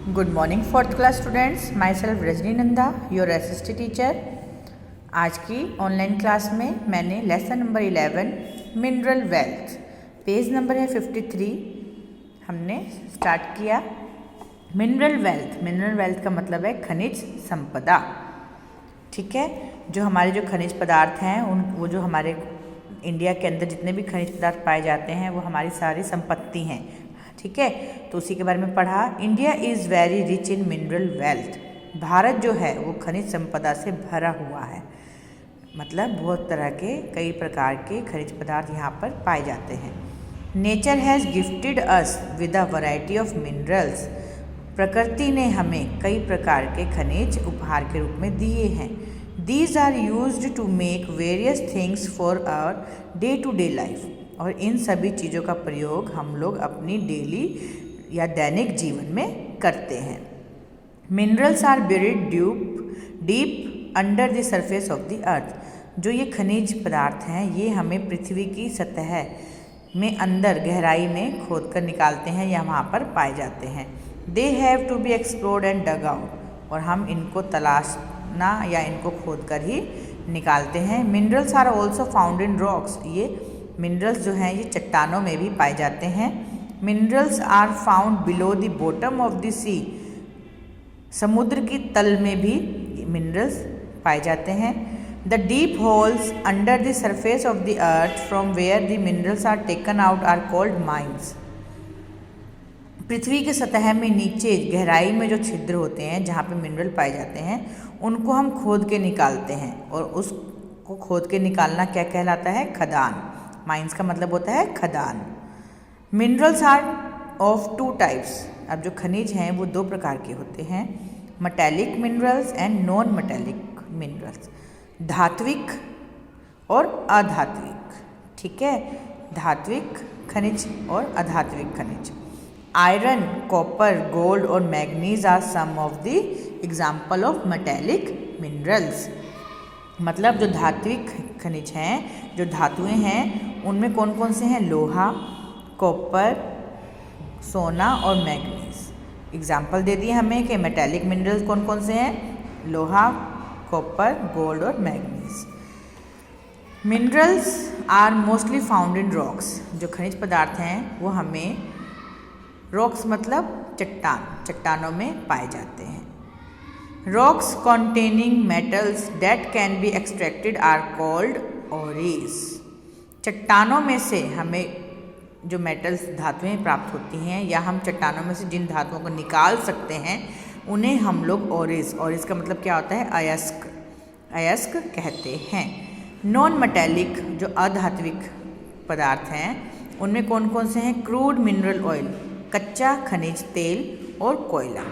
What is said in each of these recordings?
Good morning fourth class students, myself Rajni Nanda, your assistant teacher. आज की online class में मैंने lesson number 11 mineral wealth, page number है 53, हमने स्टार्ट किया। मिनरल वेल्थ का मतलब है खनिज संपदा। ठीक है, जो हमारे जो खनिज पदार्थ हैं वो जो हमारे इंडिया के अंदर जितने भी खनिज पदार्थ पाए जाते हैं वो हमारी सारी संपत्ति हैं। ठीक है, तो उसी के बारे में पढ़ा। India is very rich in mineral wealth. Bharat जो है वो खनिज संपदा से भरा हुआ है, मतलब बहुत तरह के कई प्रकार के खनिज पदार्थ यहाँ पर पाए जाते हैं। Nature has gifted us with a variety of minerals. प्रकृति ने हमें कई प्रकार के खनिज उपहार के रूप में दिए हैं। These are used to make various things for our day to day life. और इन सभी चीज़ों का प्रयोग हम लोग अपनी डेली या दैनिक जीवन में करते हैं। Minerals are buried deep under the surface of the earth. जो ये खनिज पदार्थ हैं ये हमें पृथ्वी की सतह में अंदर गहराई में खोद कर निकालते हैं या वहाँ पर पाए जाते हैं। They have to be explored and dug out. और हम इनको तलाशना या इनको खोद कर ही निकालते हैं। Minerals are also found in rocks. ये मिनरल्स जो हैं ये चट्टानों में भी पाए जाते हैं। Minerals are found below the bottom of the sea. समुद्र की तल में भी मिनरल्स पाए जाते हैं। The deep holes under the surface of the earth from where the minerals are taken out are called mines. पृथ्वी के सतह में नीचे गहराई में जो छिद्र होते हैं जहाँ पे मिनरल पाए जाते हैं उनको हम खोद के निकालते हैं, और उसको खोद के निकालना क्या कहलाता है? खदान। माइंस का मतलब होता है खदान। Minerals are of two types. अब जो खनिज हैं वो दो प्रकार के होते हैं, metallic minerals and non metallic minerals. धात्विक और अधात्विक। ठीक है, धात्विक खनिज और अधात्विक खनिज। आयरन, कॉपर, गोल्ड और manganese are some of the example of metallic minerals. मतलब जो धात्विक खनिज हैं, जो धातुएं हैं, उनमें कौन कौन से हैं? लोहा, कॉपर, सोना और मैग्नीज। एग्जाम्पल दे दिए हमें कि मेटालिक मिनरल्स कौन कौन से हैं? लोहा, कॉपर, गोल्ड और manganese. Minerals are mostly found in rocks. जो खनिज पदार्थ हैं वो हमें रॉक्स मतलब चट्टानों में पाए जाते हैं। Rocks containing metals that can be extracted are called ores. चट्टानों में से हमें जो मेटल्स धातुएं प्राप्त होती हैं या हम चट्टानों में से जिन धातुओं को निकाल सकते हैं उन्हें हम लोग ओरीज का मतलब क्या होता है? अयस्क कहते हैं। नॉन मेटालिक जो अधात्विक पदार्थ हैं उनमें कौन कौन से हैं? क्रूड मिनरल ऑयल, कच्चा खनिज तेल और कोयला।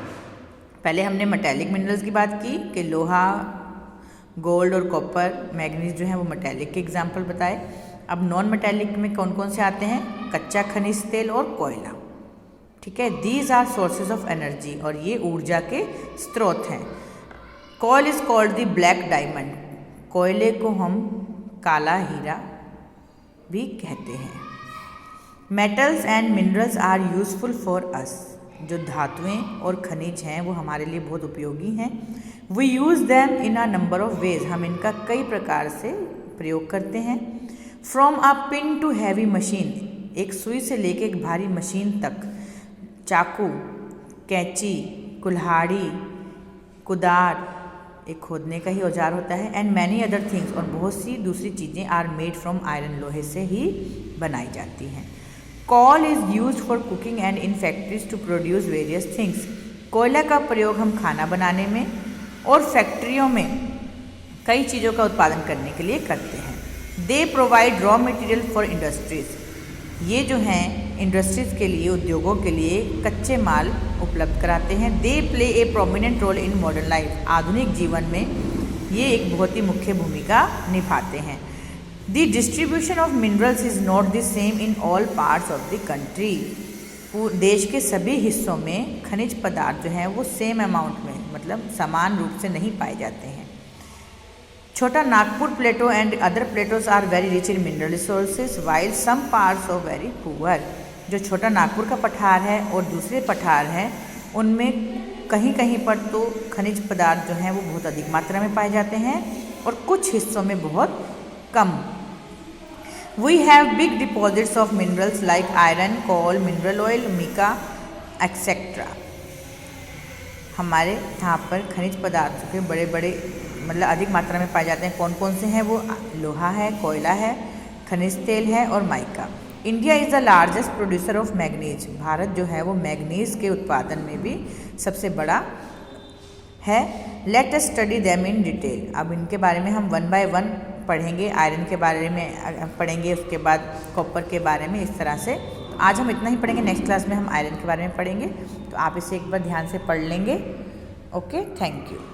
पहले हमने मेटालिक मिनरल्स की बात की कि लोहा, गोल्ड और कॉपर, मैग्नीज जो है वो मेटालिक के एग्जाम्पल बताए। अब नॉन मेटालिक में कौन कौन से आते हैं? कच्चा खनिज तेल और कोयला। ठीक है, these are sources of energy. और ये ऊर्जा के स्रोत हैं। कोयल is called the black diamond. कोयले को हम काला हीरा भी कहते हैं। Metals and minerals are useful for us. जो धातुएं और खनिज हैं वो हमारे लिए बहुत उपयोगी हैं। We use them in a number of ways. हम इनका कई प्रकार से प्रयोग करते हैं। From a pin to heavy machine. एक सुई से लेके एक भारी मशीन तक। चाकू, कैंची, कुल्हाड़ी, कुदार एक खोदने का ही औजार होता है। एंड मैनी अदर थिंग्स, और बहुत सी दूसरी चीज़ें आर मेड फ्रॉम आयरन, लोहे से ही बनाई जाती हैं। Coal is use for cooking and in factories to produce various things. कोयला का प्रयोग हम खाना बनाने में और फैक्ट्रियों में कई चीज़ों का उत्पादन करने के लिए करते हैं। They provide raw material for industries. ये जो हैं इंडस्ट्रीज़ के लिए, उद्योगों के लिए कच्चे माल उपलब्ध कराते हैं। They play a prominent role in modern life. आधुनिक जीवन में ये एक बहुत ही मुख्य भूमिका निभाते हैं। The distribution of minerals is not the same in all parts of the country. देश के सभी हिस्सों में खनिज पदार्थ जो हैं वो सेम अमाउंट में, मतलब समान रूप से नहीं पाए जाते हैं। Chota Nagpur plateau and other plateaus are very rich in mineral resources while some parts of very poor. जो छोटा नागपुर का पठार है और दूसरे पठार हैं उनमें कहीं कहीं पर तो खनिज पदार्थ जो हैं वो बहुत अधिक मात्रा में पाए जाते हैं और कुछ हिस्सों में बहुत कम। We have big deposits of minerals like iron, coal, mineral oil, mica etcetera. हमारे यहाँ पर खनिज पदार्थों के बड़े बड़े मतलब अधिक मात्रा में पाए जाते हैं। कौन कौन से हैं वो? लोहा है, कोयला है, खनिज तेल है और mica. India is the largest producer of manganese. Bharat जो है वो मैग्नीज के उत्पादन में भी सबसे बड़ा है। Let us study them in detail. अब इनके बारे में हम 1 बाय 1 पढ़ेंगे। आयरन के बारे में पढ़ेंगे, उसके बाद कॉपर के बारे में, इस तरह से। तो आज हम इतना ही पढ़ेंगे, नेक्स्ट क्लास में हम आयरन के बारे में पढ़ेंगे। तो आप इसे एक बार ध्यान से पढ़ लेंगे। Okay, thank you.